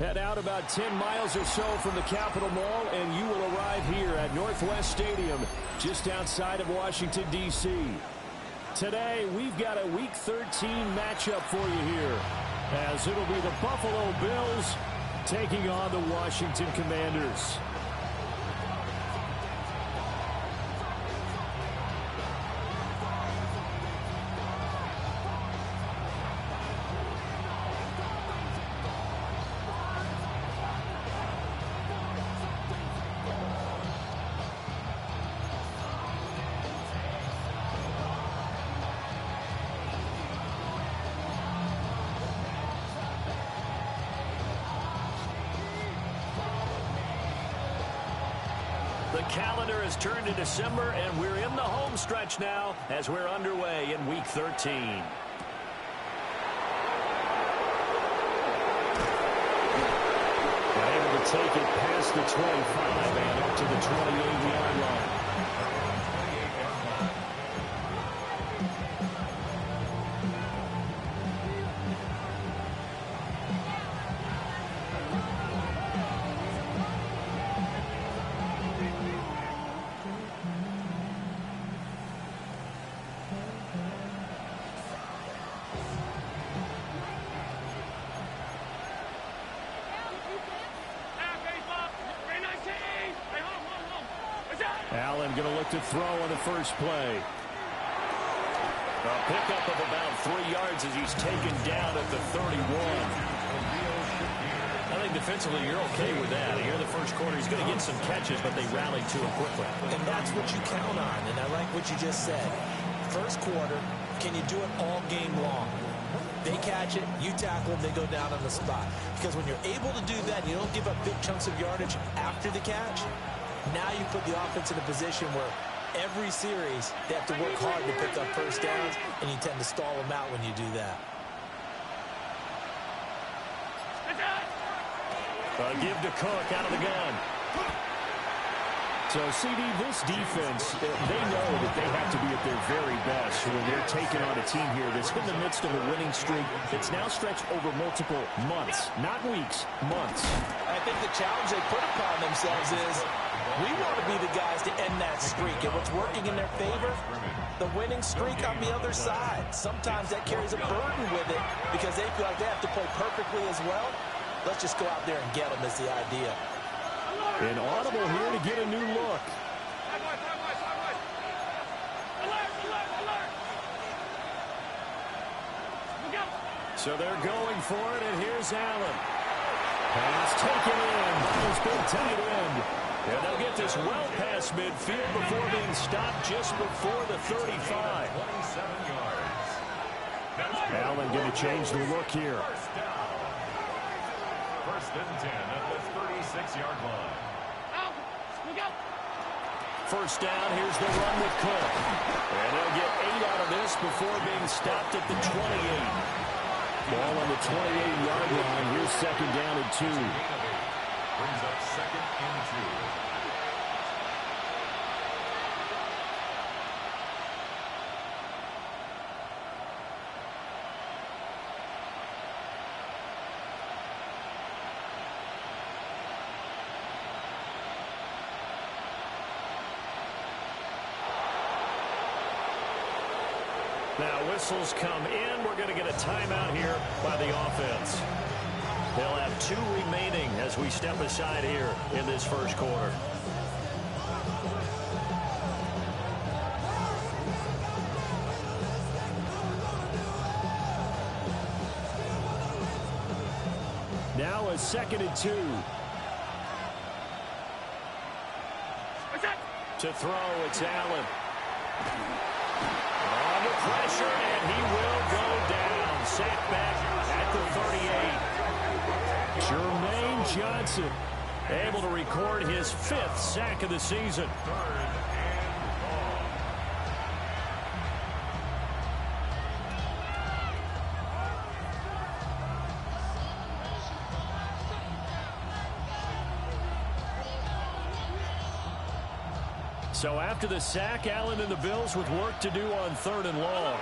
Head out about 10 miles or so from the Capitol Mall, and you will arrive here at Northwest Stadium, just outside of Washington, D.C. Today, we've got a Week 13 matchup for you here, as it'll be the Buffalo Bills taking on the Washington Commanders. The calendar has turned to December, and we're in the home stretch now as we're underway in Week 13. Able to take it past the 25 and up to the 28-yard line. Allen going to look to throw on the first play. A pickup of about 3 yards as he's taken down at the 31. I think defensively you're okay with that. Here in the first quarter, he's going to get some catches, but they rallied to him quickly. And that's what you count on, and I like what you just said. First quarter, can you do it all game long? They catch it, you tackle them, they go down on the spot. Because when you're able to do that, you don't give up big chunks of yardage after the catch. Now you put the offense in a position where every series they have to work hard to pick up first downs, and you tend to stall them out when you do that. Give to Cook out of the gun. So, CD, this defense, they know that they have to be at their very best when they're taking on a team here that's in the midst of a winning streak that's now stretched over multiple months, not weeks, months. I think the challenge they put upon themselves is we want to be the guys to end that streak. And what's working in their favor? The winning streak on the other side. Sometimes that carries a burden with it because they feel like they have to play perfectly as well. Let's just go out there and get them is the idea. An audible here to get a new look. So they're going for it, and here's Allen. Pass taken in. This big tight end. And they'll get this well past midfield before being stopped just before the 35. 27 yards. Allen going to change the look here. First and 10 at the 36-yard line. First down, here's the run with Cook. And they'll get 8 out of this before being stopped at the 28. Ball on the 28-yard line. Here's second down and 2. Brings up second and 2. Now whistles come in. We're going to get a timeout here by the offense. They'll have 2 remaining as we step aside here in this first quarter. Now a second and 2. To throw, it's Allen. Under pressure, and he will go down. Sacked back at the 38. Jermaine Johnson able to record his 5th sack of the season. So after the sack, Allen and the Bills with work to do on 3rd and long.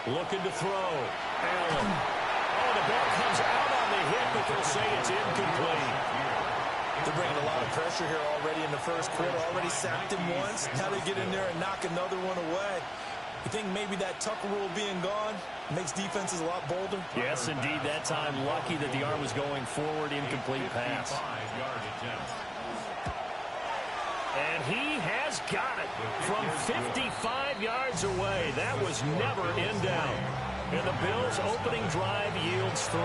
Looking to throw. Allen. Oh, the ball comes out on the hit, but they'll say it's incomplete. They're bringing a lot of pressure here already in the first quarter. Already sacked him once. Now they get in there and knock another one away. You think maybe that Tucker rule being gone makes defenses a lot bolder? Yes, indeed. That time, lucky that the arm was going forward. Incomplete pass. And he has got it from 55 yards away. That was never in doubt. And the Bills' opening drive yields 3.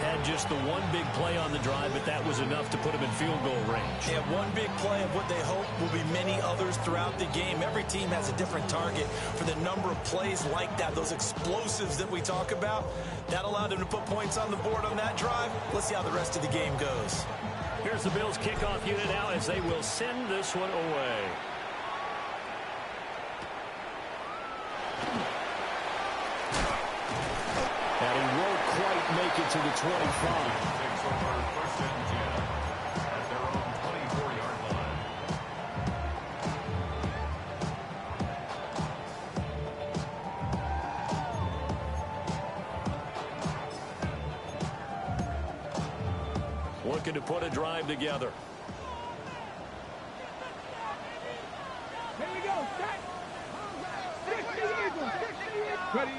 Had just the one big play on the drive, but that was enough to put him in field goal range. Yeah, one big play of what they hope will be many others throughout the game. Every team has a different target for the number of plays like that, those explosives that we talk about. That allowed them to put points on the board on that drive. Let's see how the rest of the game goes. Here's the Bills' kickoff unit now as they will send this one away. And he won't quite make it to the 25. Looking to put a drive together. Here we go. Set. 60 Eagles. 60 Eagles. Ready.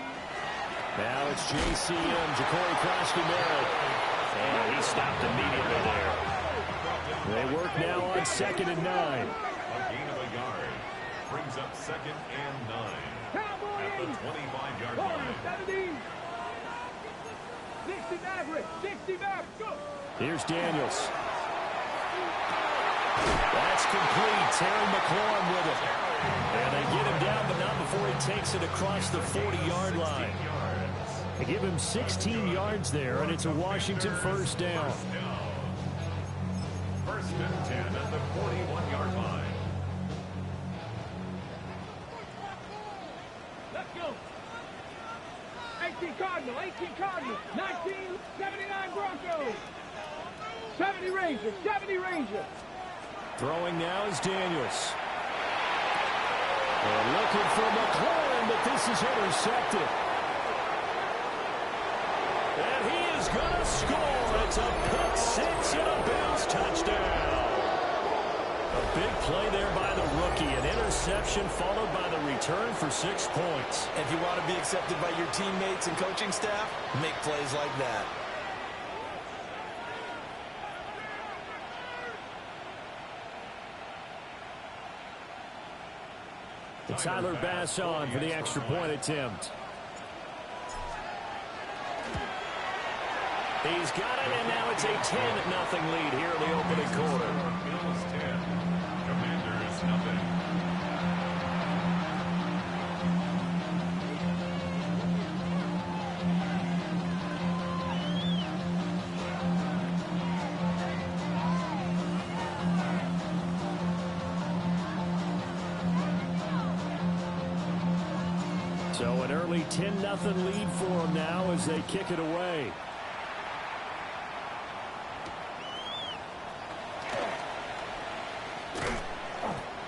Now it's JCM, Ja'Cory Costumere. And he stopped immediately there. They work now on 2nd and 9. A gain of a yard. Brings up 2nd and 9. At the 25-yard line. 70. 60 Maverick. 60 Maverick. Go. Here's Daniels. That's complete. Terry McLaurin with it. And they get him down, but not before he takes it across the 40-yard line. They give him 16 yards there, and it's a Washington first down. First and 10 at the 41-yard line. Let's go. 18 Cardinal. 18 Cardinal. 19. 79 Broncos. 70 Rangers. 70 Rangers. Throwing now is Daniels. They're looking for McLaurin, but this is intercepted. And he is going to score. It's a pick six and a Bills touchdown. A big play there by the rookie. An interception followed by the return for 6 points. If you want to be accepted by your teammates and coaching staff, make plays like that. Tyler Bass on for the extra point attempt. He's got it, and now it's a 10-0 lead here in the opening quarter. Bills 10. Commanders nothing. So an early 10-0 lead for him now as they kick it away.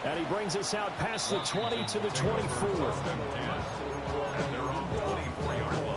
And he brings us out past the 20 to the 24. And they're on the 24-yard line.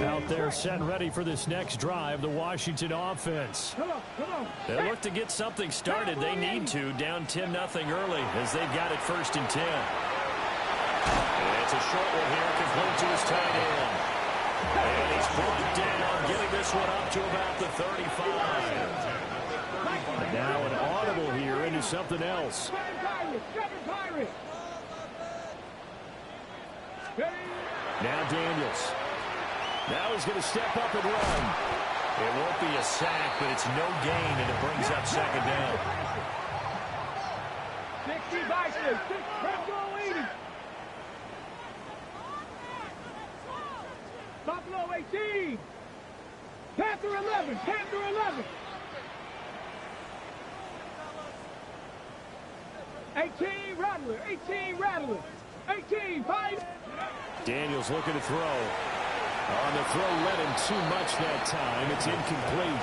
Out there set and ready for this next drive, the Washington offense. Come on. Come on. They look to get something started. They need to, down 10-0 early as they've got it 1st and 10. And it's a short one here, complete to his tight end. And he's brought down, getting this one up to about the 35. And now an audible here into something else. Seven Pirates. Ready. Now Daniels. Now he's going to step up and run. It won't be a sack, but it's no gain, and it brings up 2nd down. 60 Vikings. 6 Buffalo 80. Buffalo 18. Panther 11. Panther 11. 18 Rattler. 18 Rattler. 18 5. Daniels looking to throw. On the throw, led him too much that time. It's incomplete.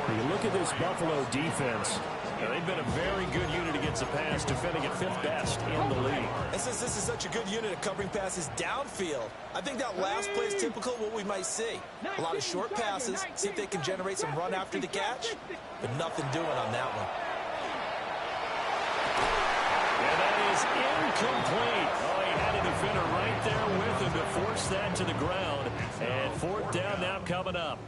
When you look at this Buffalo defense, they've been a very good unit against the pass, defending at 5th best in the league. And since this is such a good unit at covering passes downfield, I think that last play is typical of what we might see. A lot of short passes, see if they can generate some run after the catch, but nothing doing on that one. And that is incomplete. Oh, he had a defender right there with him to force that to the ground. And 4th down now coming up.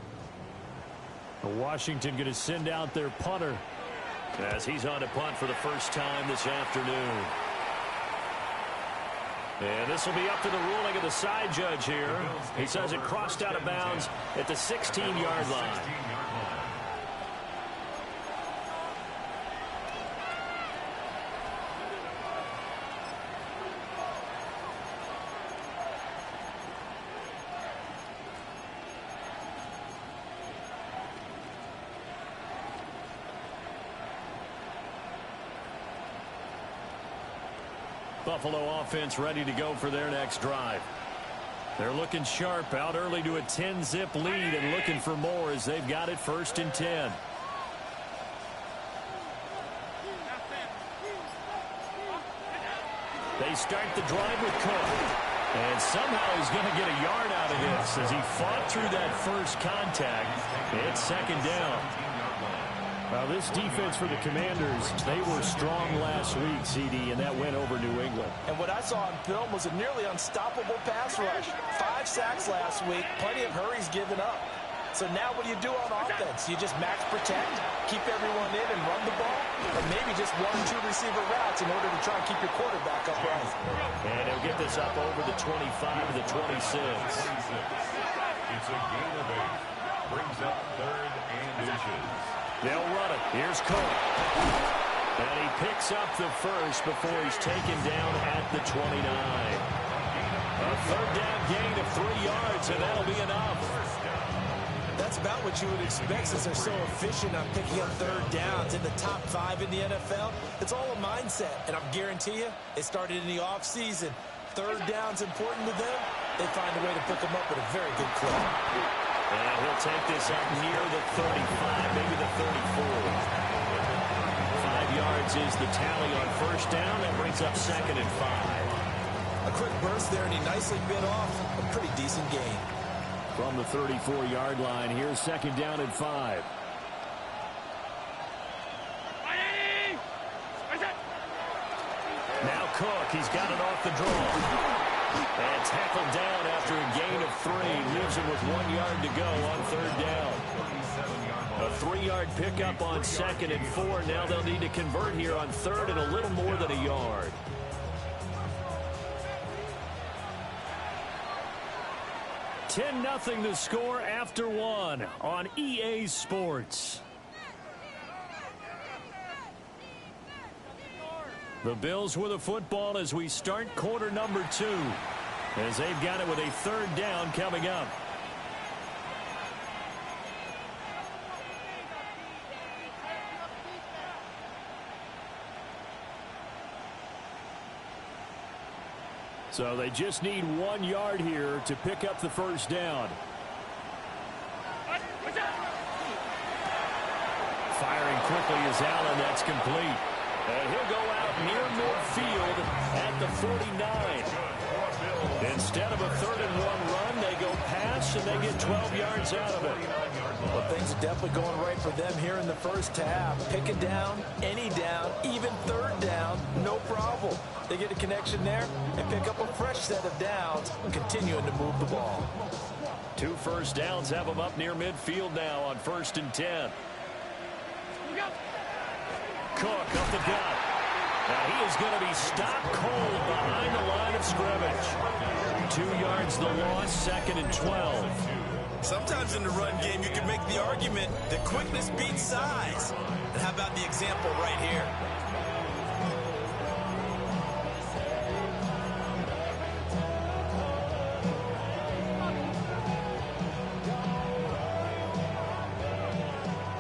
Washington going to send out their punter as he's on to punt for the first time this afternoon. And this will be up to the ruling of the side judge here. He says it crossed out of bounds at the 16-yard line. Buffalo offense ready to go for their next drive. They're looking sharp, out early to a 10-zip lead and looking for more as they've got it 1st and 10. They start the drive with Cook. And somehow he's going to get a yard out of this as he fought through that first contact. It's 2nd down. Well, this defense for the Commanders, they were strong last week, CD, and that went over New England. And what I saw on film was a nearly unstoppable pass rush. 5 sacks last week, plenty of hurries given up. So now what do you do on offense? You just max protect, keep everyone in and run the ball, or maybe just 1 or 2 receiver routes in order to try and keep your quarterback upright. And he'll get this up over the 25 to the 26. It's a gain of 8. Brings up 3rd and inches. They'll run it. Here's Cook. And he picks up the first before he's taken down at the 29. A 3rd down gain of 3 yards, and that'll be enough. That's about what you would expect since they're so efficient on picking up 3rd downs in the top 5 in the NFL. It's all a mindset, and I guarantee you, it started in the offseason. 3rd down's important to them. They find a way to pick them up at a very good clip. And he'll take this up near the 35, maybe the 34. 5 yards is the tally on 1st down. That brings up 2nd and 5. A quick burst there, and he nicely bit off a pretty decent gain. From the 34-yard line, here's 2nd down and 5. Now Cook, he's got it off the draw. And tackled down after a gain of 3. Leaves him with 1 yard to go on 3rd down. A 3-yard pickup on 2nd and 4. Now they'll need to convert here on 3rd and a little more than a yard. $10-0 the score after 1 on EA Sports. The Bills with a football as we start quarter number 2. As they've got it with a 3rd down coming up. So they just need 1 yard here to pick up the 1st down. Firing quickly is Allen. That's complete. And he'll go out near midfield at the 49. Instead of a 3rd and 1 run, they go pass and they get 12 yards out of it. Well, things are definitely going right for them here in the first half. Pick a down, any down, even 3rd down, no problem. They get a connection there and pick up a fresh set of downs, continuing to move the ball. 2 first downs have them up near midfield now on 1st and 10. Cook up the gut. Now he is going to be stopped cold behind the line of scrimmage. 2 yards the loss, 2nd and 12. Sometimes in the run game, you can make the argument that quickness beats size. And how about the example right here?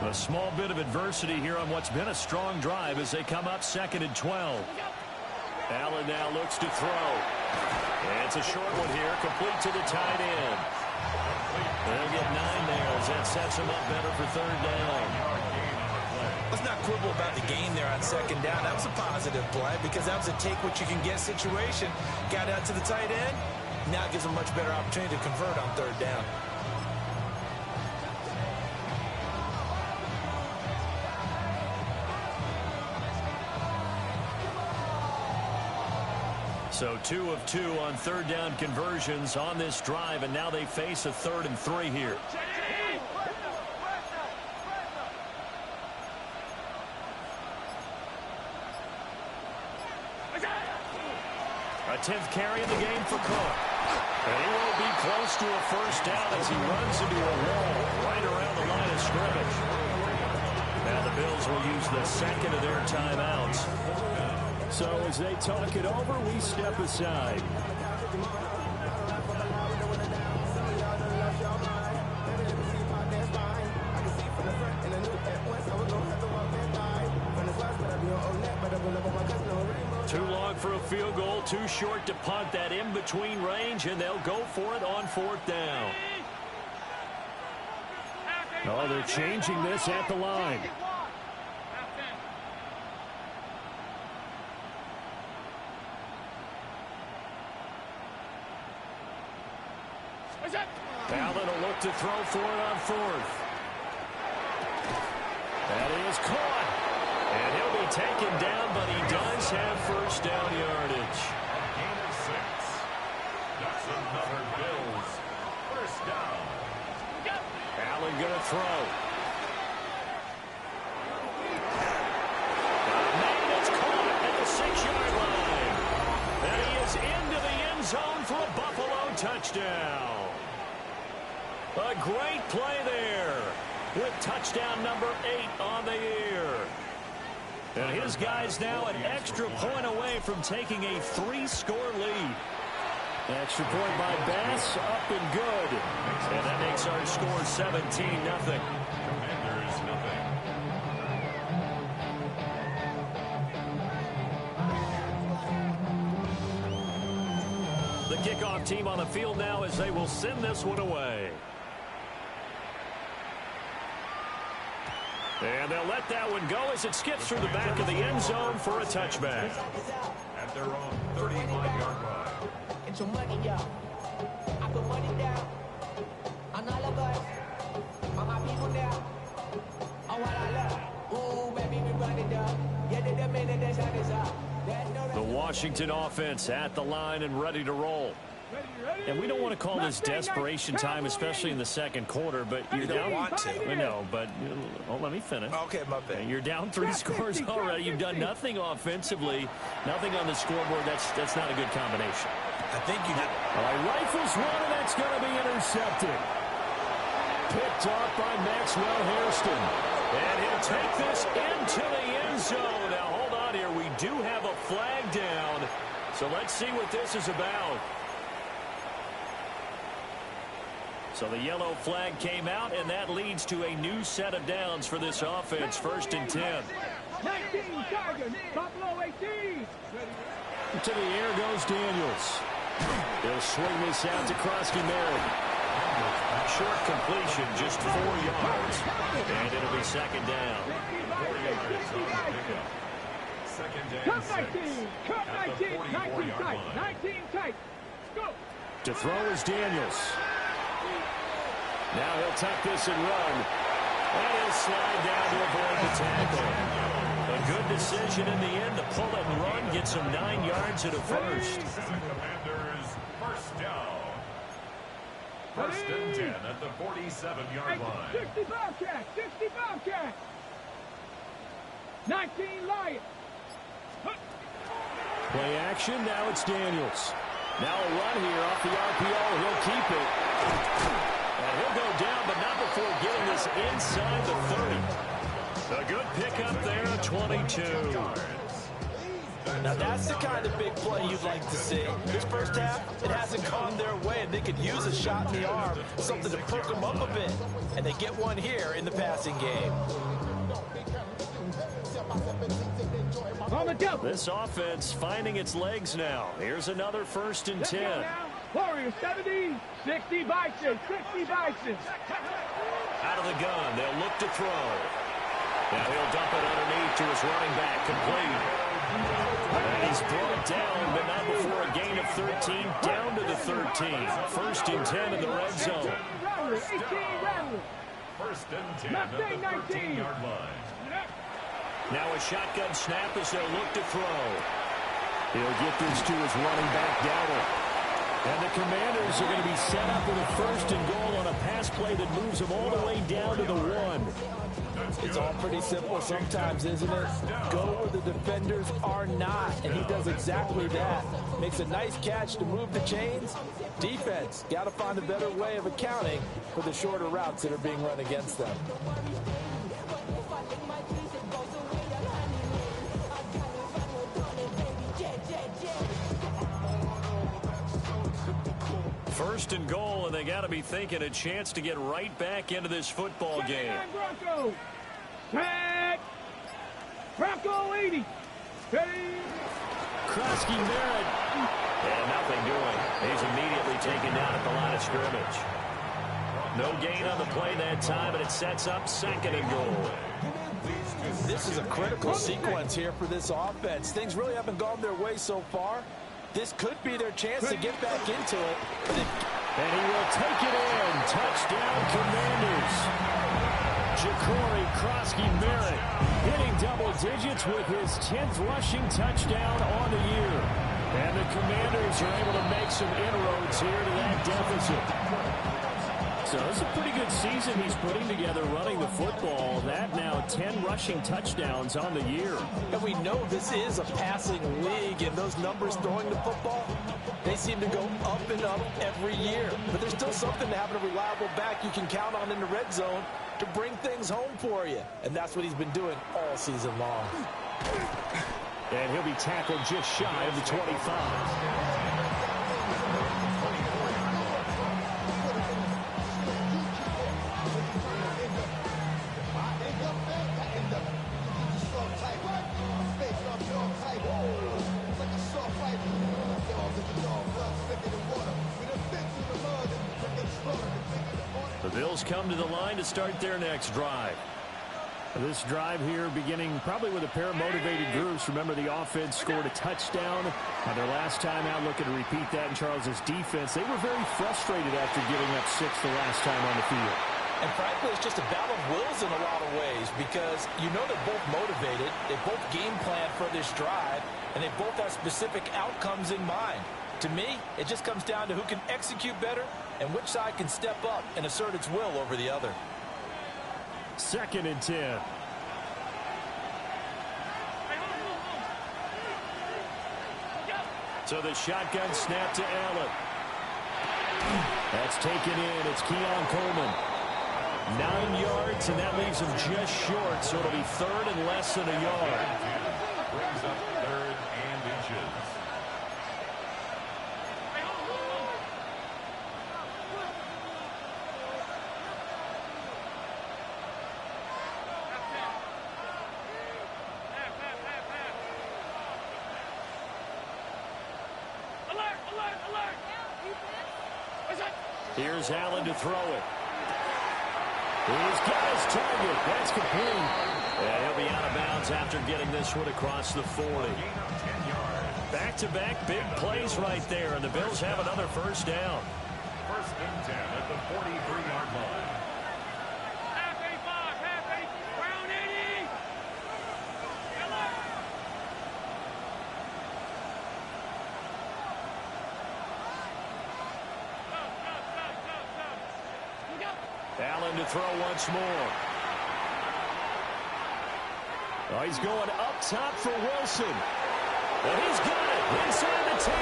A small bit of adversity here on what's been a strong drive as they come up 2nd and 12. Allen now looks to throw. And it's a short one here, complete to the tight end. They'll get 9 there as that sets them up better for third down. Let's not quibble about the gain there on second down. That was a positive play because that was a take-what-you-can-get situation. Got out to the tight end. Now it gives them a much better opportunity to convert on third down. So 2 of 2 on third down conversions on this drive, and now they face a 3rd and 3 here. A 10th carry of the game for Cook. And he will be close to a first down as he runs into a wall right around the line of scrimmage. Now the Bills will use the second of their timeouts. So as they talk it over, we step aside. Too long for a field goal, too short to punt. That in-between range, and they'll go for it on 4th down. Oh, they're changing this at the line. Allen will look to throw for it on 4th. That is caught. And he'll be taken down, but he does have first down yardage. Gain of 6. That's another Bills first down. Allen going to throw. Man, it's caught at the 6-yard line. And he is into the end zone for a Buffalo touchdown. A great play there with touchdown number 8 on the year. And his guys now an extra point away from taking a 3-score lead. Extra point by Bass, up and good. And that makes our score 17-0. Commanders nothing. The kickoff team on the field now as they will send this one away. And they'll let that one go as it skips through the back of the end zone for a touchback. At their own 35-yard line. Get your money, y'all. I put money down on all of us, on my people now, on what I love. Ooh, baby, we run it up. Yeah, the minute that shot is up. The Washington offense at the line and ready to roll. And we don't want to call this desperation time, especially in the second quarter, but you're down. Want to. I know, but let me finish. Okay, my bad. You're down 3 scores already. You've done nothing offensively, nothing on the scoreboard. That's not a good combination. I think you did. Rifles one, and that's going to be intercepted. Picked off by Maxwell Hairston. And he'll take this into the end zone. Now, hold on here. We do have a flag down. So let's see what this is about. So the yellow flag came out, and that leads to a new set of downs for this offense. 1st and 10. 19 Tigers, Buffalo 18. To the air goes Daniels. He'll swing this out to Krosky-Merritt. Short completion, just 4 yards. And it'll be 2nd down. 4 yards on the pickup. 2nd and Cut 6. 19, cut At the 19, 19 44-yard tight, line. 19 tight. Go. To throw is Daniels. Now he'll tuck this and run. And he'll slide down to avoid the tackle. A good decision in the end to pull it and run. Gets him 9 yards at a first. The Commanders first down. 1st and 10 at the 47-yard line. 60 Bobcat, 60 Bobcat. 19 Lions. Play action, now it's Daniels. Now a run here off the RPO. He'll keep it. And he'll go down, but not before getting this inside the 30. A good pickup there at 22. Now that's the kind of big play you'd like to see. This first half, it hasn't gone their way, and they could use a shot in the arm, something to perk them up a bit. And they get one here in the passing game. On the double. This offense finding its legs now. Here's another 1st and 10. Warriors 70, 60 Bison, 60 Bison. Out of the gun, they'll look to throw. Now he'll dump it underneath to his running back, complete. And he's brought down, but not before a gain of 13, down to the 13. 1st and 10 in the red zone. 1st and 10 at the 13-yard line. Now a shotgun snap as they'll look to throw. He'll get this to his running back, Dowdle. And the Commanders are going to be set up with a 1st and goal on a pass play that moves them all the way down to the 1. It's all pretty simple sometimes, isn't it? Go where the defenders are not, and he does exactly that. Makes a nice catch to move the chains. Defense, got to find a better way of accounting for the shorter routes that are being run against them. 1st and goal, and they got to be thinking a chance to get right back into this football game. Bronco. Tag. Bronco 80. Krosky Merritt. And nothing doing. He's immediately taken down at the line of scrimmage. No gain on the play that time, and it sets up 2nd and goal. This is a critical sequence here for this offense. Things really haven't gone their way so far. This could be their chance to get back into it. And he will take it in. Touchdown, Commanders. Ja'Cory Krosky Merritt hitting double digits with his 10th rushing touchdown on the year. And the Commanders are able to make some inroads here to that deficit. So it's a pretty good season he's putting together running the football. That now 10 rushing touchdowns on the year. And we know this is a passing league, and those numbers throwing the football, they seem to go up and up every year. But there's still something to having a reliable back you can count on in the red zone to bring things home for you. And that's what he's been doing all season long. And he'll be tackled just shy of the 25. The Bills come to the line to start their next drive. This drive here beginning probably with a pair of motivated groups. Remember, the offense scored a touchdown their last time out, looking to repeat that in Charles's defense. They were very frustrated after giving up 6 the last time on the field. And frankly, it's just a battle of wills in a lot of ways, because you know they're both motivated, they both game plan for this drive, and they both have specific outcomes in mind. To me, it just comes down to who can execute better and which side can step up and assert its will over the other. 2nd and 10. So the shotgun snap to Allen. That's taken in. It's Keon Coleman. 9 yards, and that leaves him just short, so it'll be 3rd and less than a yard. Brings up 3rd and inches. Here's Allen to throw it. He's got his target. That's complete. And he'll be out of bounds after getting this one across the 40. Back-to-back big plays right there, and the Bills have another 1st down. 1st and 10 at the 43-yard line. Allen to throw once more. Oh, he's going up top for Wilson. And he's got it inside the 10.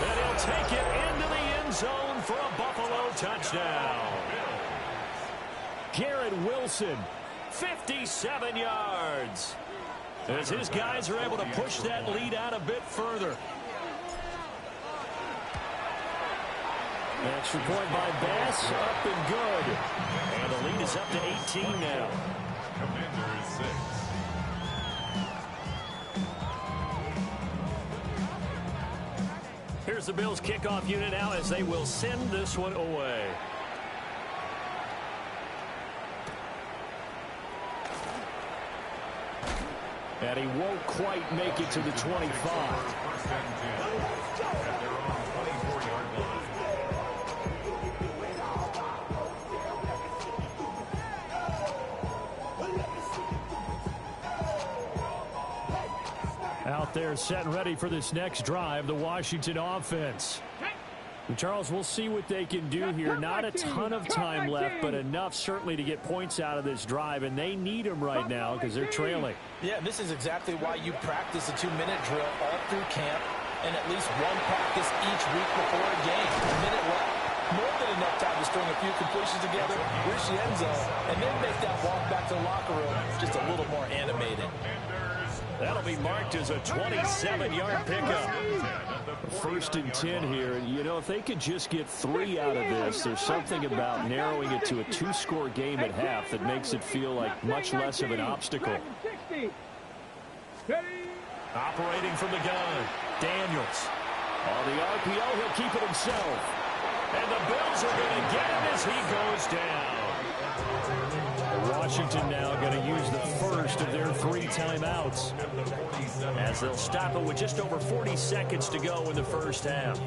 And he'll take it into the end zone for a Buffalo touchdown. Garrett Wilson, 57 yards. As his guys are able to push that lead out a bit further. Extra point by Bass, up and good. And the lead is up to 18 now. Commanders 6. here's the Bills kickoff unit now as they will send this one away. And he won't quite make it to the 25. Out there set and ready for this next drive, the Washington offense. And Charles, we'll see what they can do here. Not a ton of time left, but enough certainly to get points out of this drive, and they need them right now because they're trailing. Yeah, this is exactly why you practice a 2-minute drill all through camp and at least one practice each week before a game. A minute left, more than enough time to string a few completions together, reach the end zone, and then make that walk back to the locker room just a little more animated. That'll be marked as a 27-yard pickup. First and 10 here. You know, if they could just get 3 out of this, there's something about narrowing it to a 2-score game at half that makes it feel like much less of an obstacle. Operating from the gun, Daniels. On the RPO, he'll keep it himself. And the Bills are going to get him as he goes down. Washington now going to use the first of their 3 timeouts as they'll stop it with just over 40 seconds to go in the first half.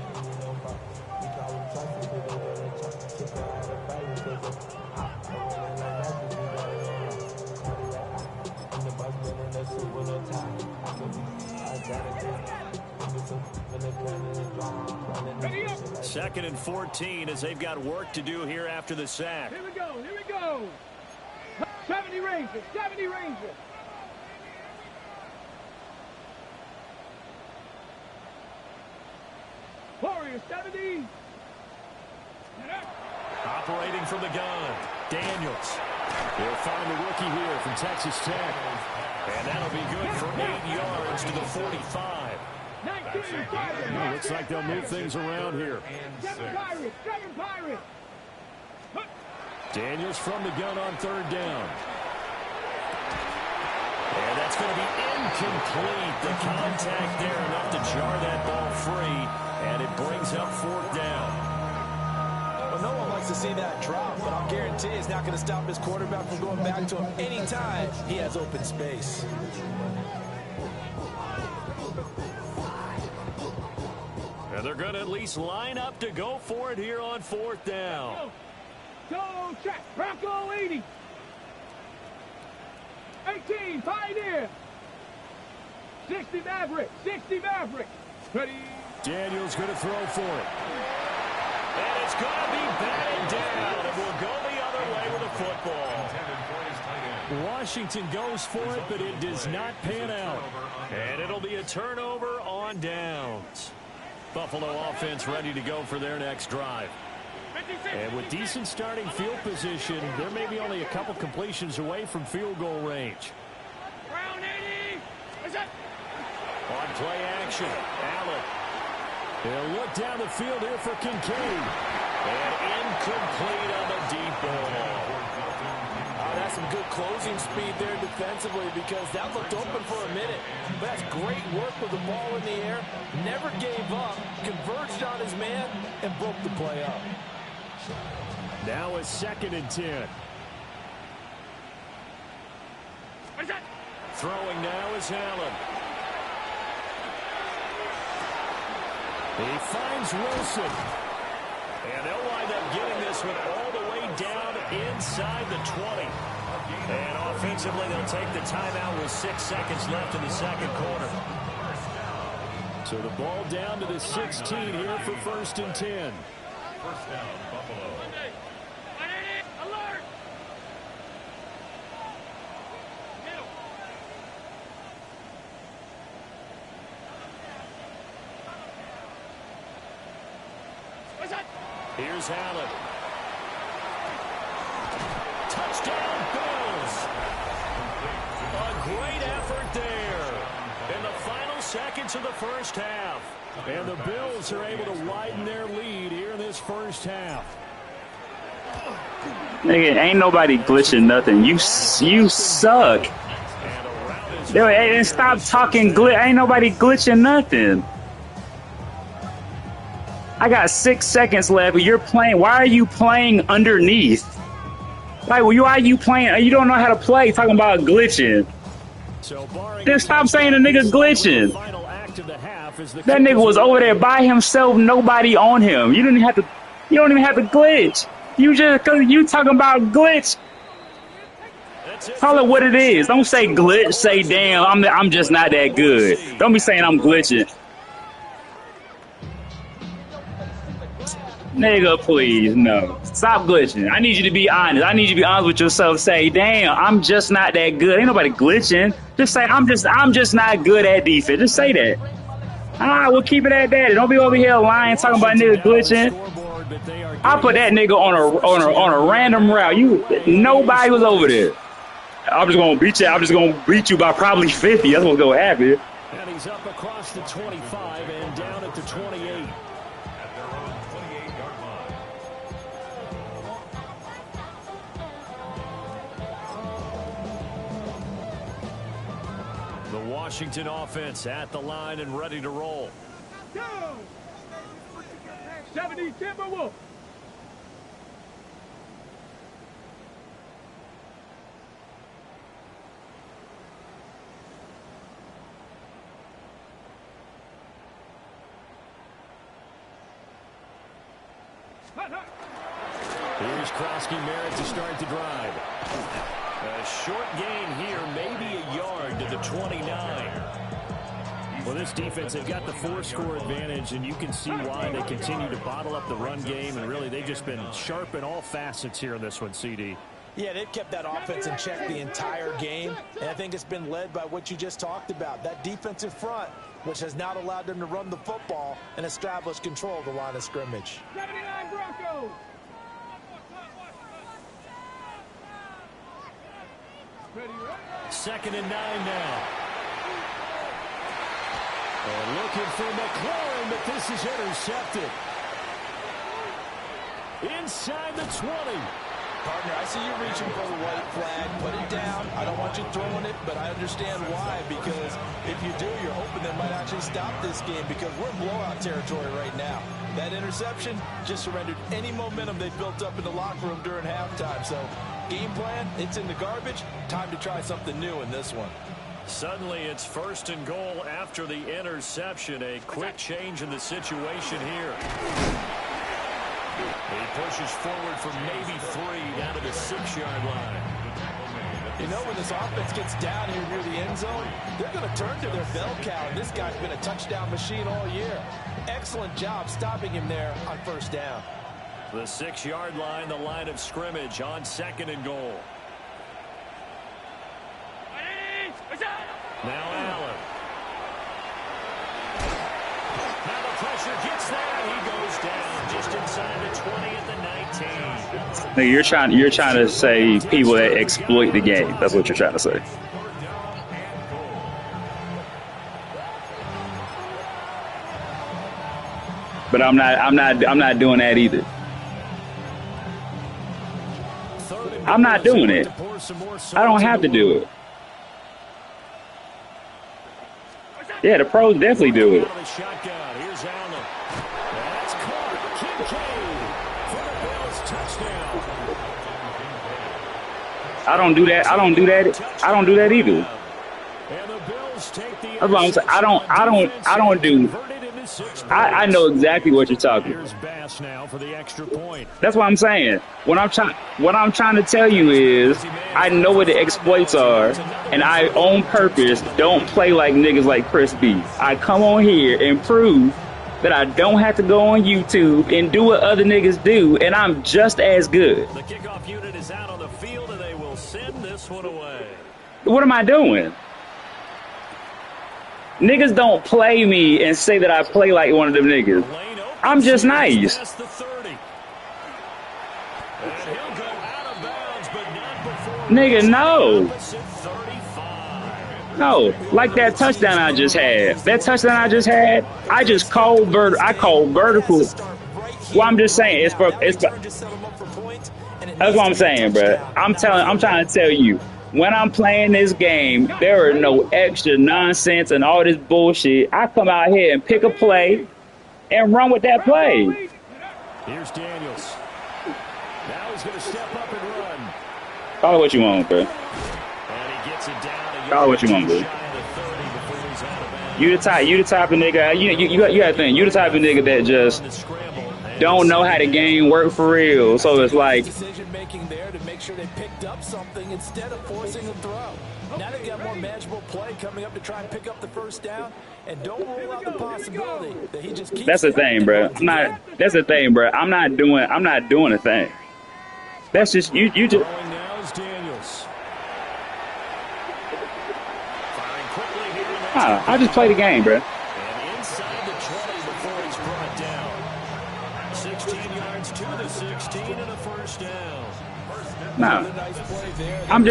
Second and 14 as they've got work to do here after the sack. Here we go, here we go. 70 Rangers, 70 Rangers. Warriors, 70. Operating from the gun, Daniels. He'll find the rookie here from Texas Tech. And that'll be good for 8 yards to the 45. 19, Looks like they'll move things around here. 7 Pirates, 7 Pirates. Daniels from the gun on third down. And that's going to be incomplete. The contact there enough to jar that ball free. And it brings up fourth down. Well, no one likes to see that drop, but I'll guarantee it's not going to stop his quarterback from going back to him anytime he has open space. And they're going to at least line up to go for it here on fourth down. Go check. Bronco 80. 18, Pioneer. 60 Maverick. 60 Maverick. Ready. Daniels going to throw for it. And it's going to be batted down. And we'll go the other way with the football. Washington goes for it, but it does not pan out. And it'll be a turnover on downs. Buffalo offense ready to go for their next drive. And with decent starting field position, they're maybe only a couple completions away from field goal range. Brown 80. What's that? On play action, Allen. He'll look down the field here for Kincaid. And incomplete on the deep ball. That's some good closing speed there defensively because that looked open for a minute. But that's great work with the ball in the air. Never gave up, converged on his man, and broke the play up. Now a second and 10. What's that? Throwing now is Allen. He finds Wilson. And they'll wind up getting this one all the way down inside the 20. And offensively, they'll take the timeout with 6 seconds left in the second quarter. So the ball down to the 16 here for first and 10. First down, Buffalo. Alert! Middle. What's that? Here's Allen. Touchdown, Bills. A great effort there in the final seconds of the first half. And the Bills are able to widen their lead here in this first half. Nigga, ain't nobody glitching nothing. You suck. And stop talking glitch. Ain't nobody glitching nothing. I got 6 seconds left. You're playing. Why are you playing underneath? Like, why are you playing? You don't know how to play. Talking about glitching. So Just stop saying the nigga glitching. That nigga was over there by himself, nobody on him. You don't even have to glitch. You just, cause you talking about glitch. Call it what it is. Don't say glitch, say damn, I'm just not that good. Don't be saying I'm glitching. Nigga, please, no. Stop glitching. I need you to be honest. I need you to be honest with yourself. Say, damn, I'm just not that good. Ain't nobody glitching. Just say, I'm just not good at defense. Just say that. All right, we'll keep it at that. Don't be over here lying, talking about nigga glitching. I put that nigga on a random route. Nobody was over there. I'm just gonna beat you. I'm just gonna beat you by probably 50. That's what's gonna happen. And he's up across the 25 and down at the 28. The Washington offense at the line and ready to roll. 70 Timberwolves. Here's Krosky-Merritt to start the drive. A short gain here, maybe a yard to the 29. Well, this defense, they've got the 4-score advantage, and you can see why they continue to bottle up the run game, and really they've just been sharp in all facets here in this one, CD. Yeah, they've kept that offense in check the entire game, and I think it's been led by what you just talked about, that defensive front, which has not allowed them to run the football and establish control of the line of scrimmage. 79 Broncos. Second and 9 now. And looking for McLaurin, but this is intercepted. Inside the 20. Partner, I see you reaching for the white flag. Put it down. I don't want you throwing it, but I understand why. Because if you do, you're hoping they might actually stop this game because we're in blowout territory right now. That interception just surrendered any momentum they built up in the locker room during halftime. So, game plan, it's in the garbage. Time to try something new in this one. Suddenly, it's 1st and goal after the interception. A quick change in the situation here. He pushes forward for maybe 3 down to the 6-yard line. You know, when this offense gets down here near the end zone, they're going to turn to their bell cow. And this guy's been a touchdown machine all year. Excellent job stopping him there on 1st down. The 6-yard line, the line of scrimmage on 2nd and goal. Now Allen. Now the pressure gets there. He goes down just inside the 20 at the 19. No, you're trying to say people that exploit the game. That's what you're trying to say. But I'm not doing that either. I'm not doing it. I don't have to do it. Yeah, the pros definitely do it. Here's Allen. That's caught. Kincaid for the Bills touchdown. I don't do that. I don't do that. I don't do that either. And the Bills take the That's what I'm saying. I don't do. I know exactly what you're talking about. Here's Bass now for the extra point. That's what I'm saying. What I'm trying to tell you is I know what the exploits are, and I on purpose don't play like niggas like Chris B. I come on here and prove that I don't have to go on YouTube and do what other niggas do, and I'm just as good. The kickoff unit is out on the field, and they will send this one away. What am I doing? Niggas don't play me and say that I play like one of them niggas. I'm just nice. Nigga, no. No, like that touchdown I just had. That touchdown I just had, I just called vertical. Well, I'm just saying, it's for that's what I'm saying, bro. I'm trying to tell you. When I'm playing this game, there are no extra nonsense and all this bullshit. I come out here and pick a play and run with that play. Here's Daniels. Now he's going to step up and run. Call it what you want, bro. And he gets it down. Call it what you want, bro. You the type of nigga. You got to think. You the type of nigga that just don't know how the game work for real. So it's like decision making there to make sure they picked up something instead of forcing a throw. Now they got more manageable play coming up to try and pick up the first down, and don't rule out the possibility that he just keeps. That's the thing, bro. That's the thing, bro. I'm not doing a thing. That's just you. You just. Now is Daniels. Firing quickly here in that I just play the game, bro. and inside the 20 before he's brought down. 16 yards to the 16 and a first down. Nah. I'm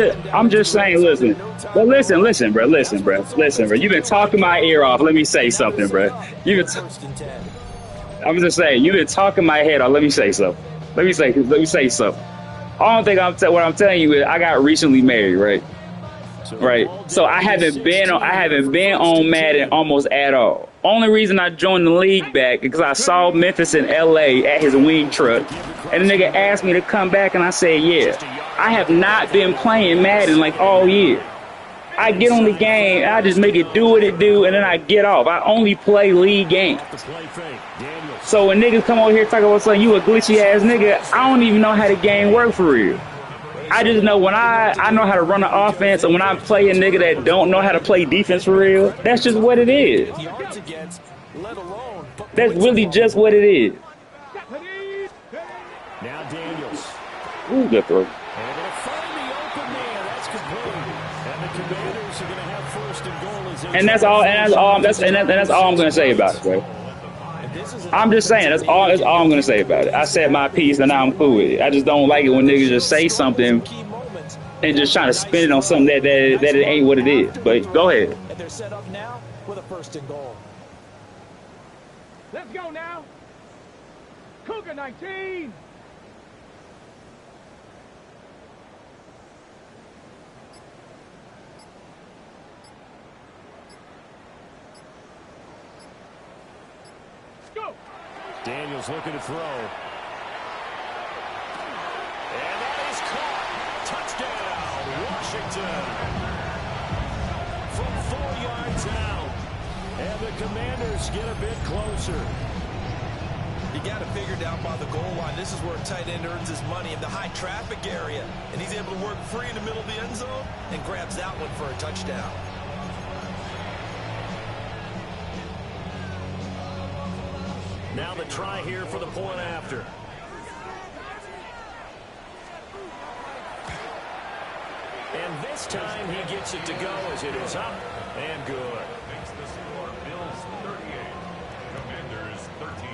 just saying, listen. But listen, bro. You've been talking my ear off. Let me say something, bro. I'm just saying, you've been talking my head off. Let me say something. Let me say something. I don't think what I'm telling you is I got recently married, right? Right. So I haven't been on Madden almost at all. Only reason I joined the league back because I saw Memphis in LA at his wing truck, and the nigga asked me to come back, and I said, yeah. I have not been playing Madden like all year. I get on the game, and I just make it do what it do, and then I get off. I only play league games. So when niggas come over here talking about something, you a glitchy ass nigga, I don't even know how the game work for real. I just know when I know how to run an offense, and when I play a nigga that don't know how to play defense for real, that's just what it is. That's really just what it is. Now Daniels. Ooh, good throw. And they're going to find the open man. That's complete. And the Commanders are going to have first and goal as And that's all I'm gonna say about it, bro. I'm just saying that's all I'm gonna say about it. I said my piece and now I'm cool with it. I just don't like it when niggas just say something and just trying to spin it on something that it ain't what it is. But go ahead. And they're set up now with a first and goal. Let's go now. Cougar 19. Go. Daniels looking to throw. And that is caught. Touchdown, Washington. From 4 yards out. And the Commanders get a bit closer. You got to figure down by the goal line. This is where a tight end earns his money in the high traffic area. And he's able to work free in the middle of the end zone and grabs that one for a touchdown. Now the try here for the point after. And this time he gets it to go as it is up and good. Makes the score Bills 38, Commanders 13.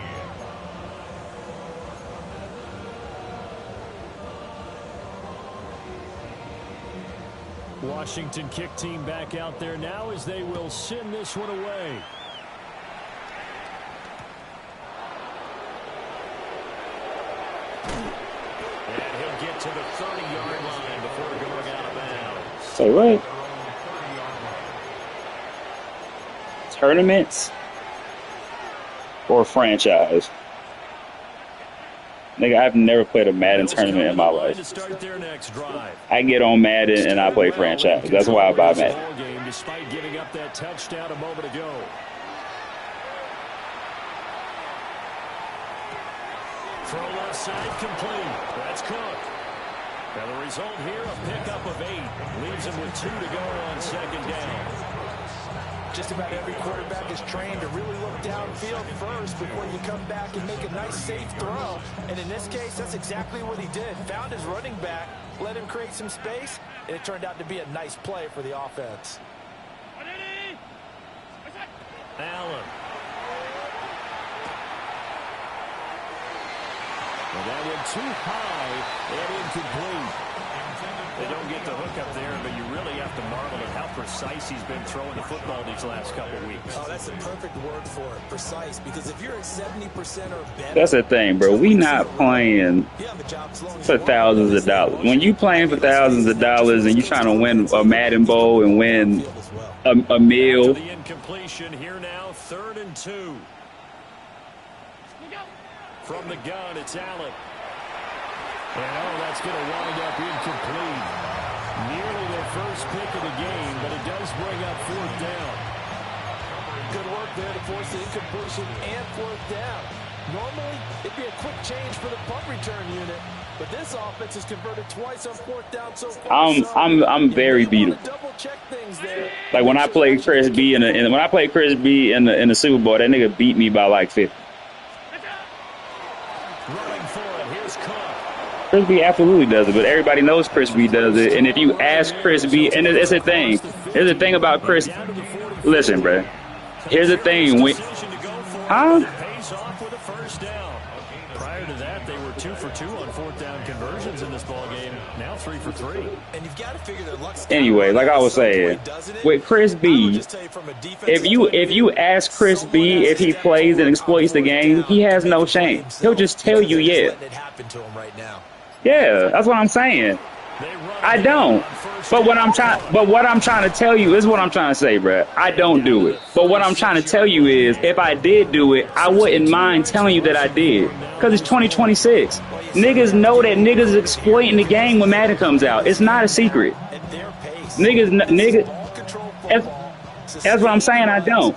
Washington kick team back out there now as they will send this one away. And he'll get to the 30-yard line before going out of bounds. Say what? Tournaments or franchise? Nigga, I've never played a Madden tournament in my life. To start their next drive. I get on Madden and I play franchise. That's why I buy Madden. Game despite giving up that touchdown a moment ago. Throw left side complete. That's Cook. And the result here, a pickup of 8. Leaves him with 2 to go on second down. Just about every quarterback is trained to really look downfield first before you come back and make a nice, safe throw. And in this case, that's exactly what he did. Found his running back, let him create some space, and it turned out to be a nice play for the offense. Allen. And that went too high and incomplete. They don't get the hook up there, but you really have to marvel at how precise he's been throwing the football these last couple of weeks. Oh, that's a perfect word for it, precise, because if you're at 70% or better... That's the thing, bro. We not playing for thousands of dollars. When you playing for thousands of dollars and you trying to win a Madden Bowl and win a meal... The incompletion here now, 3rd and 2. From the gun, it's Allen. And that's going to wind up incomplete. Nearly their first pick of the game, but it does bring up 4th down. Good work there to force the incompletion and 4th down. Normally, it'd be a quick change for the punt return unit, but this offense has converted twice on 4th down so far. I'm very beatable. Like when I played Chris B in the Super Bowl, that nigga beat me by like 50. Running for it, here's Cook. Chris B absolutely does it, but everybody knows Chris B does it. And if you ask Chris B, and it's a thing. Here's the thing about Chris. Listen, bro. Here's the thing. Pays off with a 1st down. Prior to that, they were 2 for 2 on 4th down conversions in this ball game. Now 3 for 3. And you've got to figure their luck's anyway, like I was saying, with Chris B, if you ask Chris B if he plays and exploits the game, he has no shame. He'll just tell you, yeah. Yeah, that's what I'm saying. I don't. But what I'm trying to tell you is what I'm trying to say, bro. I don't do it. But what I'm trying to tell you is, if I did do it, I wouldn't mind telling you that I did. Because it's 2026. Niggas know that niggas is exploiting the game when Madden comes out. It's not a secret. Niggas. That's what I'm saying. I don't.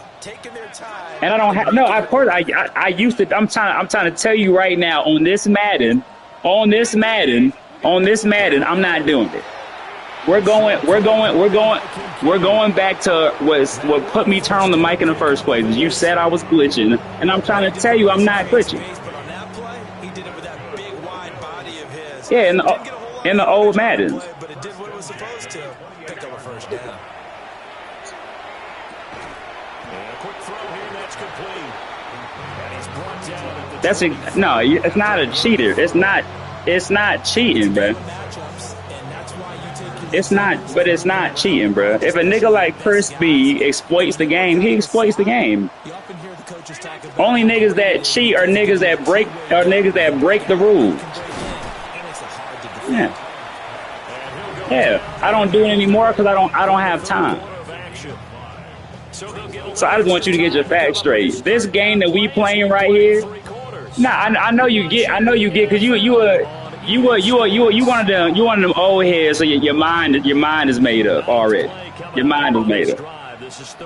And I don't have. No, of course I used to. I'm trying to tell you right now on this Madden, I'm not doing it. We're going back to what put me turn on the mic in the first place. You said I was glitching, and I'm trying to tell you I'm not glitching. Yeah, in the old Madden. But it did what it was supposed to. Pick up a 1st down. A quick throw here, that's complete. And he's brought down at the No, it's not a cheater. It's not cheating, bro. It's not cheating, bro. If a nigga like Chris B exploits the game, he exploits the game. Only niggas that cheat are niggas that break the rules. Yeah. I don't do it anymore because I don't have time. So I just want you to get your facts straight. This game that we playing right here. Nah, I know you get because you one of them old heads, so your mind is made up already. Your mind is made up.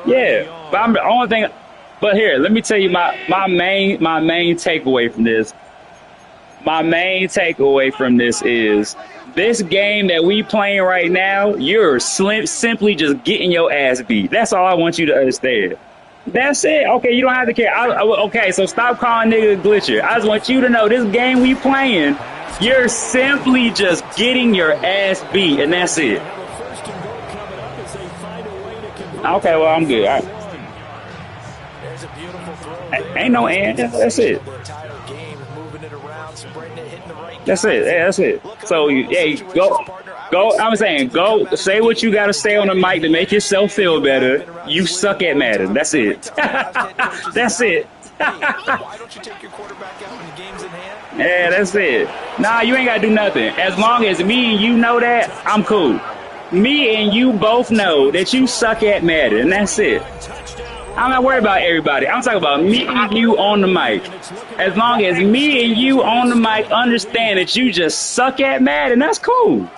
Yeah, but I'm the only thing. But here, let me tell you my main takeaway from this. My main takeaway from this is this game that we playing right now. You're simply just getting your ass beat. That's all I want you to understand. That's it. Okay, you don't have to care. Okay, so stop calling nigga a glitcher. I just want you to know this game we playing. You're simply just getting your ass beat, and that's it. Okay, well, I'm good. All right. Ain't no and. That's it. That's it. Yeah, that's it. So, hey, go. I'm saying, go say what you got to say on the mic to make yourself feel better. You suck at Madden. That's it. That's it. Why don't you take your quarterback out when the game's in hand? Yeah, that's it. Nah, you ain't got to do nothing. As long as me and you know that, I'm cool. Me and you both know that you suck at Madden, and that's it. I'm not worried about everybody. I'm talking about me and you on the mic. As long as me and you on the mic understand that you just suck at Madden, that's cool.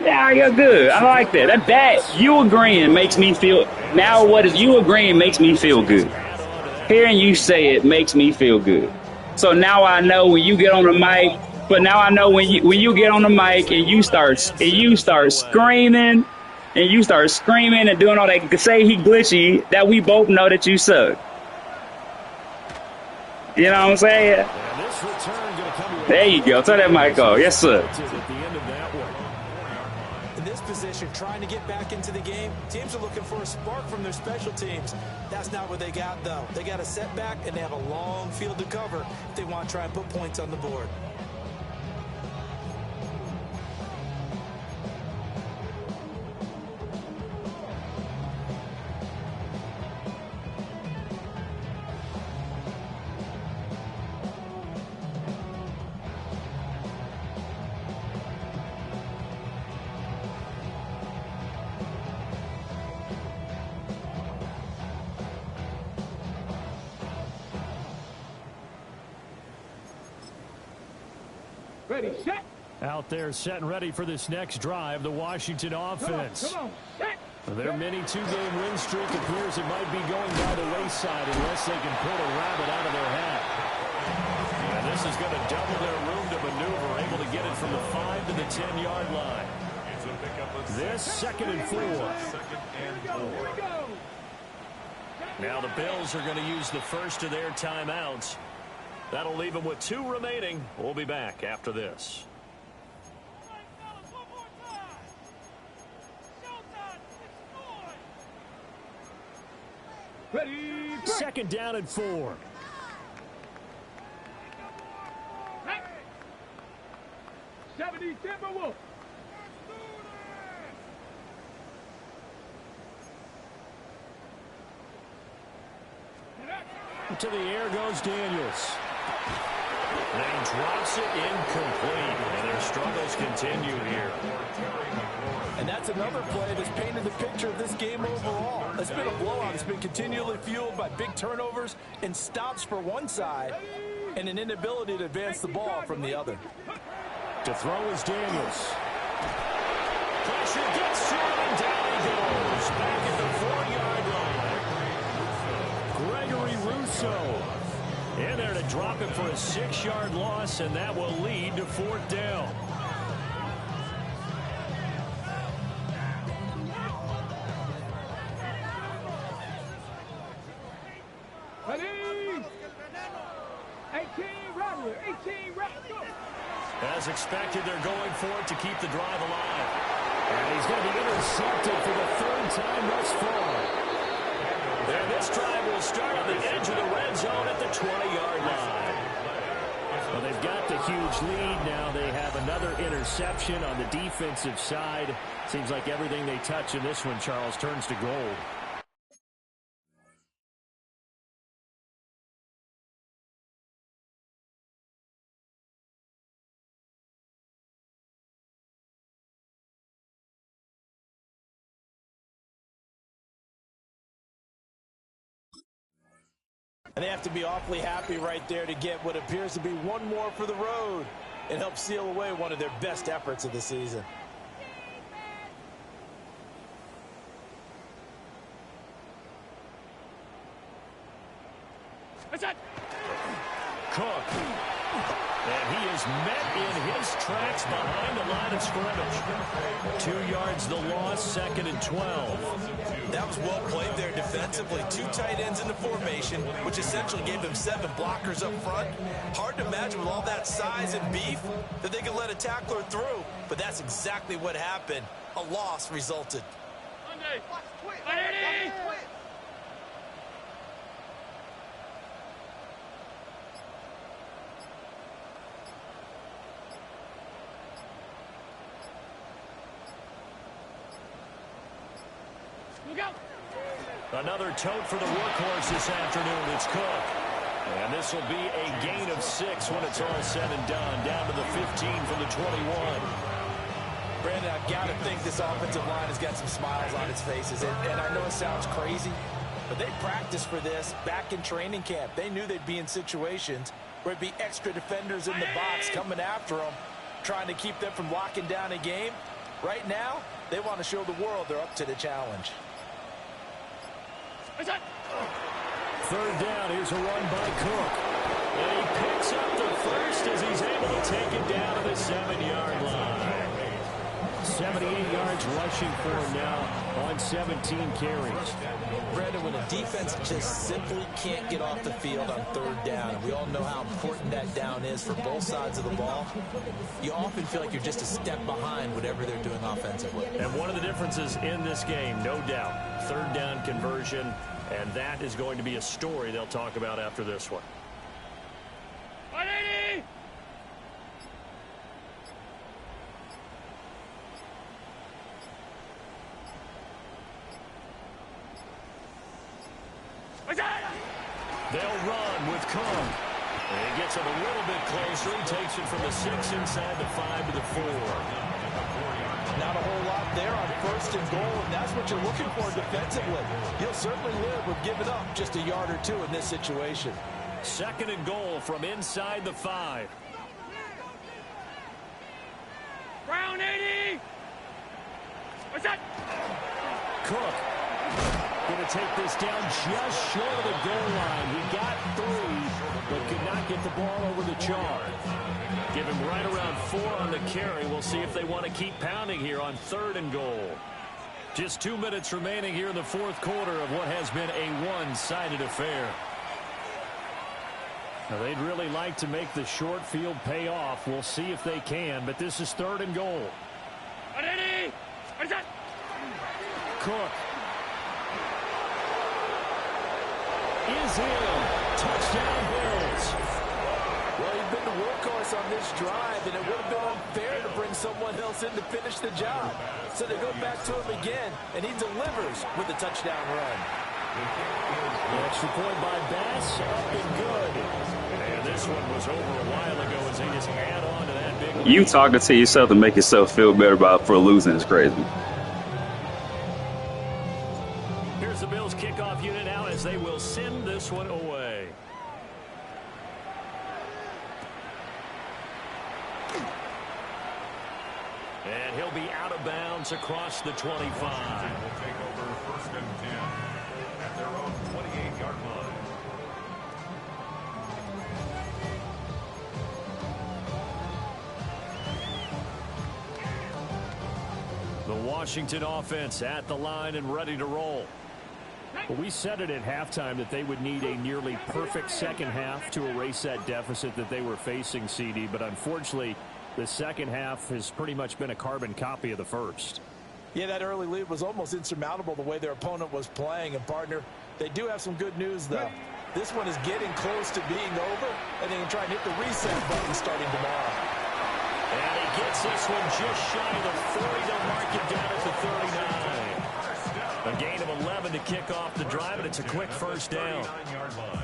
Yeah, you're good. I like that. That you agreeing makes me feel. Now, what is you agreeing makes me feel good. Hearing you say it makes me feel good. So now I know when you get on the mic. But now I know when you get on the mic and you start screaming and doing all that, say he glitchy, that we both know that you suck. You know what I'm saying? There you go. Turn that mic off. Yes, sir. In this position, trying to get back into the game, teams are looking for a spark from their special teams. That's not what they got, though. They got a setback, and they have a long field to cover if they want to try and put points on the board. Ready, set. Out there set and ready for this next drive, the Washington offense. Come on, set. Their mini two-game win streak appears it might be going by the wayside unless they can pull a rabbit out of their hat. And this is going to double their room to maneuver, able to get it from the 5 to the 10-yard line. This 2nd and 4. Now the Bills are going to use the first of their timeouts. That'll leave them with 2 remaining. We'll be back after this. Ready. 2nd down and 4. Right. 70 Timberwolves. To the air goes Daniels. Then drops it incomplete. And their struggles continue here. And that's another play that's painted the picture of this game overall. It's been a blowout. It's been continually fueled by big turnovers and stops for one side and an inability to advance the ball from the other. To throw is Daniels. Pressure gets to him and down he goes. Back at the 4-yard line. Gregory Rousseau in there to drop him for a 6-yard loss, and that will lead to 4th down. As expected, they're going for it to keep the drive alive. And he's going to be intercepted for the 3rd time thus far. And this drive will start on the edge of the red zone at the 20-yard line. Well, they've got the huge lead now. They have another interception on the defensive side. Seems like everything they touch in this one, Charles, turns to gold. And they have to be awfully happy right there to get what appears to be one more for the road and help seal away one of their best efforts of the season. Cook. And he is met in his tracks behind the line of scrimmage. 2 yards the loss, 2nd and 12. That was well played there defensively. 2 tight ends in the formation, which essentially gave them 7 blockers up front. Hard to imagine with all that size and beef that they could let a tackler through, but that's exactly what happened. A loss resulted. Another tote for the workhorse this afternoon. It's Cook. And this will be a gain of 6 when it's all said and done. Down to the 15 from the 21. Brandon, I've got to think this offensive line has got some smiles on its faces. And I know it sounds crazy, but they practiced for this back in training camp. They knew they'd be in situations where it'd be extra defenders in the box coming after them, trying to keep them from locking down a game. Right now, they want to show the world they're up to the challenge. 3rd down. Here's a run by Cook. And he picks up the first as he's able to take it down to the 7-yard line. 78 yards rushing for him now on 17 carries. Brandon, when a defense just simply can't get off the field on 3rd down, and we all know how important that down is for both sides of the ball, you often feel like you're just a step behind whatever they're doing offensively. And one of the differences in this game, no doubt, 3rd down conversion, and that is going to be a story they'll talk about after this one. 180! They'll run with Cook. And he gets him a little bit closer. He takes it from the 6 inside the 5 to the 4. Not a whole lot there on 1st and goal, and that's what you're looking for defensively. You'll certainly live with giving up just a yard or 2 in this situation. 2nd and goal from inside the 5. Brown 80. What's that? Cook going to take this down just short of the goal line. He got 3, but could not get the ball over the charge. Give him right around 4 on the carry. We'll see if they want to keep pounding here on 3rd and goal. Just 2 minutes remaining here in the 4th quarter of what has been a one-sided affair. Now, they'd really like to make the short field pay off. We'll see if they can, but this is 3rd and goal. Ready? What is that? Cook is in. Touchdown, Bills. Well, he's been the workhorse on this drive, and it would have been unfair to bring someone else in to finish the job. So they go back to him again, and he delivers with a touchdown run. The extra point by Bass, up and good. And this one was over a while ago as they just add on to that big lead. You talking to yourself to make yourself feel better for losing is crazy. Here's the Bills kickoff unit now as they will send this one away. And he'll be out of bounds across the 25. Will take over 1st and 10 at their own 28-yard line. The Washington offense at the line and ready to roll. Well, we said it at halftime that they would need a nearly perfect second half to erase that deficit that they were facing, CD, but unfortunately the second half has pretty much been a carbon copy of the first. Yeah, that early lead was almost insurmountable the way their opponent was playing. And, partner, they do have some good news, though. This one is getting close to being over, and they can try and hit the reset button starting tomorrow. And he gets this one just shy of the 40. They'll mark it down at the 39. A gain of 11 to kick off the drive, and it's a quick first down.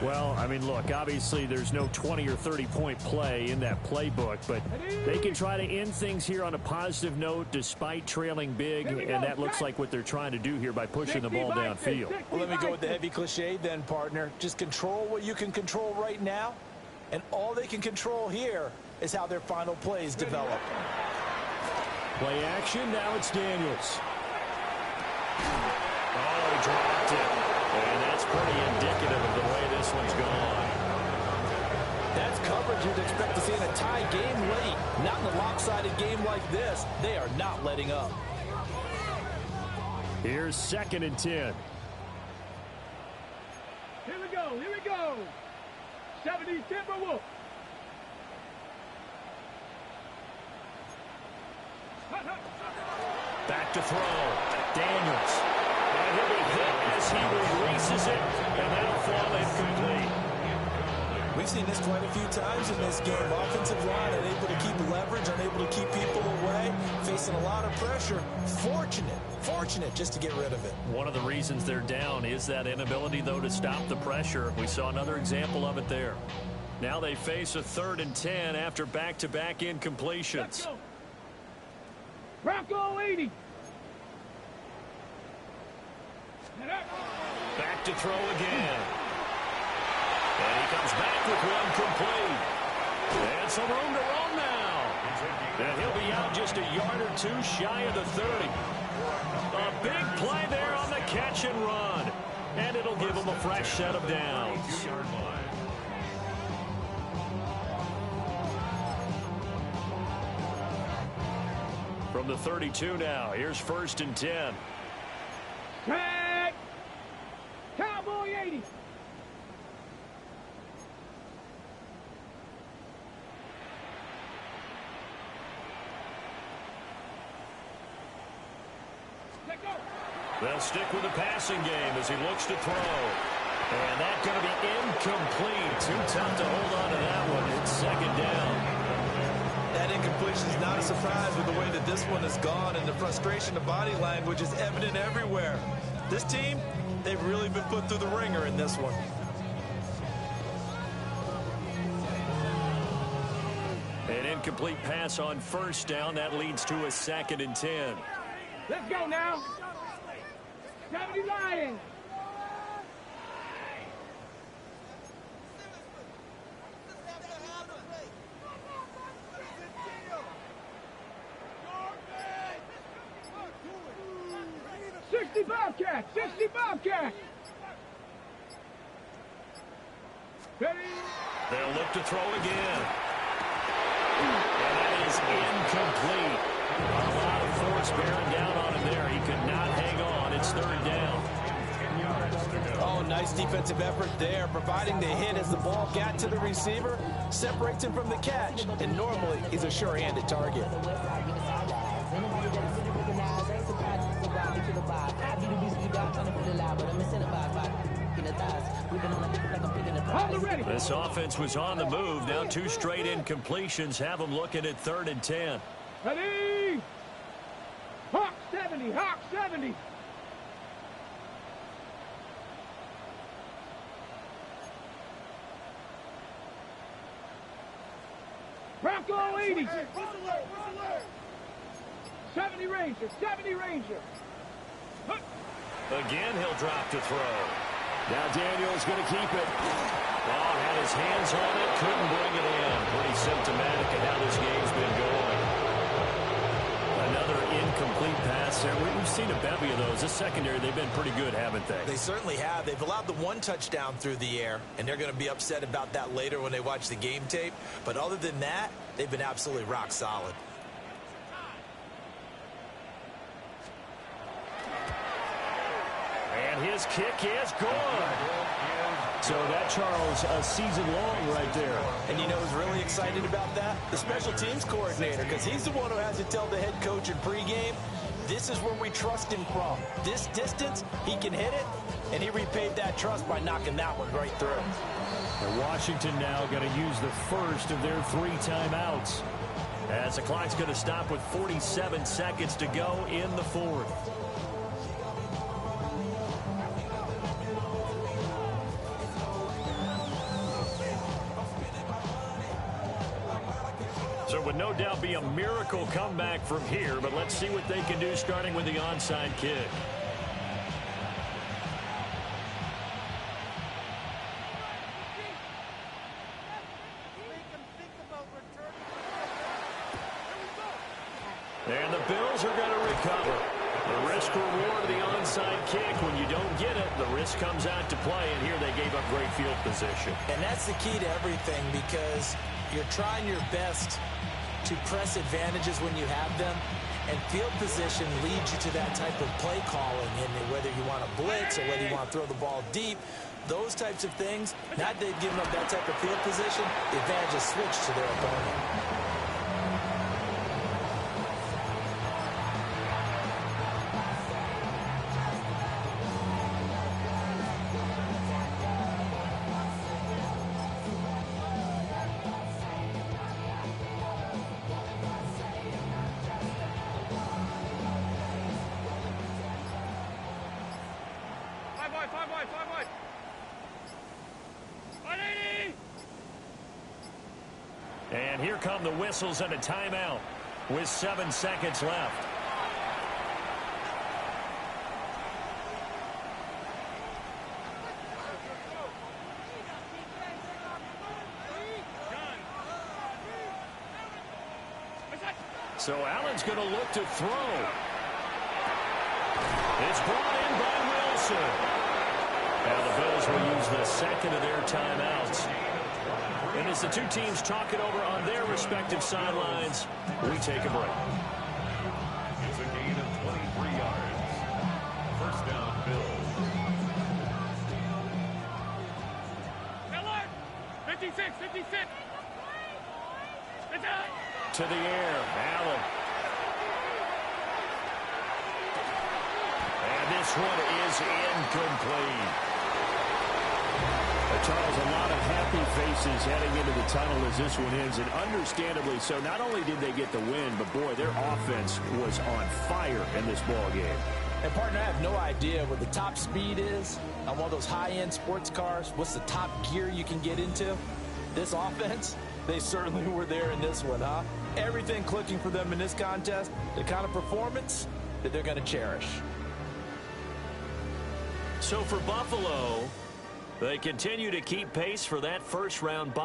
Well, I mean, look, obviously there's no 20 or 30-point play in that playbook, but they can try to end things here on a positive note despite trailing big, and that looks like what they're trying to do here by pushing the ball downfield. Well, let me go with the heavy cliche then, partner. Just control what you can control right now, and all they can control here is how their final plays develop. Play action, now it's Daniels. Oh, he dropped it. And that's pretty indicative of the way this one's gone. That's coverage you'd expect to see in a tie game late. Not in a lopsided game like this. They are not letting up. Here's 2nd and 10. Here we go. Here we go. 70 Timberwolves. Back to throw. Daniels. And he'll be hit as he releases it, and that'll fall incomplete. We've seen this quite a few times in this game. Offensive line unable to keep leverage, unable to keep people away, facing a lot of pressure. Fortunate just to get rid of it. One of the reasons they're down is that inability, though, to stop the pressure. We saw another example of it there. Now they face a 3rd and 10 after back-to-back incompletions. Bronco 80. Back to throw again. And he comes back with one complete. And some room to roam now. And he'll be out just a yard or two shy of the 30. A big play there on the catch and run. And it'll give him a fresh set of downs. From the 32 now, here's 1st and 10. Tag. Cowboy 80. Let go. They'll stick with the passing game as he looks to throw. And that's going to be incomplete. Too tough to hold on to that one. It's 2nd down. That incompletion is not a surprise with the way that this one has gone, and the frustration of body language is evident everywhere. This team, they've really been put through the ringer in this one. An incomplete pass on 1st down. That leads to a 2nd and 10. Let's go now. 70 Lions. 60 Bobcat! 60 Bobcat! Ready? They'll look to throw again. And that is incomplete. A lot of force bearing down on him there. He could not hang on. It's third down. Oh, nice defensive effort there, providing the hit as the ball got to the receiver, separates him from the catch, and normally he's a sure-handed target. This offense was on the move. Now 2 straight incompletions have them looking at 3rd and 10. Ready? Hawk 70, Hawk 70. Bronco 80. 70 Ranger, 70 Ranger. Again, he'll drop to throw. Now Daniel's going to keep it. Oh, had his hands on it, couldn't bring it in. Pretty symptomatic of how this game's been going. Another incomplete pass there. We've seen a bevy of those. This secondary, they've been pretty good, haven't they? They certainly have. They've allowed the 1 touchdown through the air, and they're going to be upset about that later when they watch the game tape. But other than that, they've been absolutely rock solid. And his kick is good. So that, Charles, a season long right there. And you know who's really excited about that? The special teams coordinator, because he's the one who has to tell the head coach in pregame, this is where we trust him from. This distance, he can hit it, and he repaid that trust by knocking that one right through. And Washington now going to use the first of their 3 timeouts, as the clock's going to stop with 47 seconds to go in the 4th. So it would no doubt be a miracle comeback from here, but let's see what they can do starting with the onside kick. And the Bills are going to recover. The risk reward of the onside kick. When you don't get it, the risk comes out to play, and here they gave up great field position. And that's the key to everything, because you're trying your best to press advantages when you have them, and field position leads you to that type of play calling, and whether you want to blitz or whether you want to throw the ball deep, those types of things, now that they've given up that type of field position, the advantage is switched to their opponent. And here come the whistles and a timeout with 7 seconds left. So Allen's going to look to throw. It's brought in by Wilson. Now the Bills will use the second of their timeouts. And as the 2 teams talk it over on their respective sidelines, we take a break. It's a gain of 23 yards. First down, Bills. 56, 56. To the air, Allen. And this one is incomplete. Charles, a lot of happy faces heading into the tunnel as this one ends, and understandably so. Not only did they get the win, but boy, their offense was on fire in this ball game. And partner, I have no idea what the top speed is on one of those high-end sports cars. What's the top gear you can get into? This offense, they certainly were there in this one, huh? Everything clicking for them in this contest, the kind of performance that they're going to cherish. So for Buffalo, they continue to keep pace for that first round bye.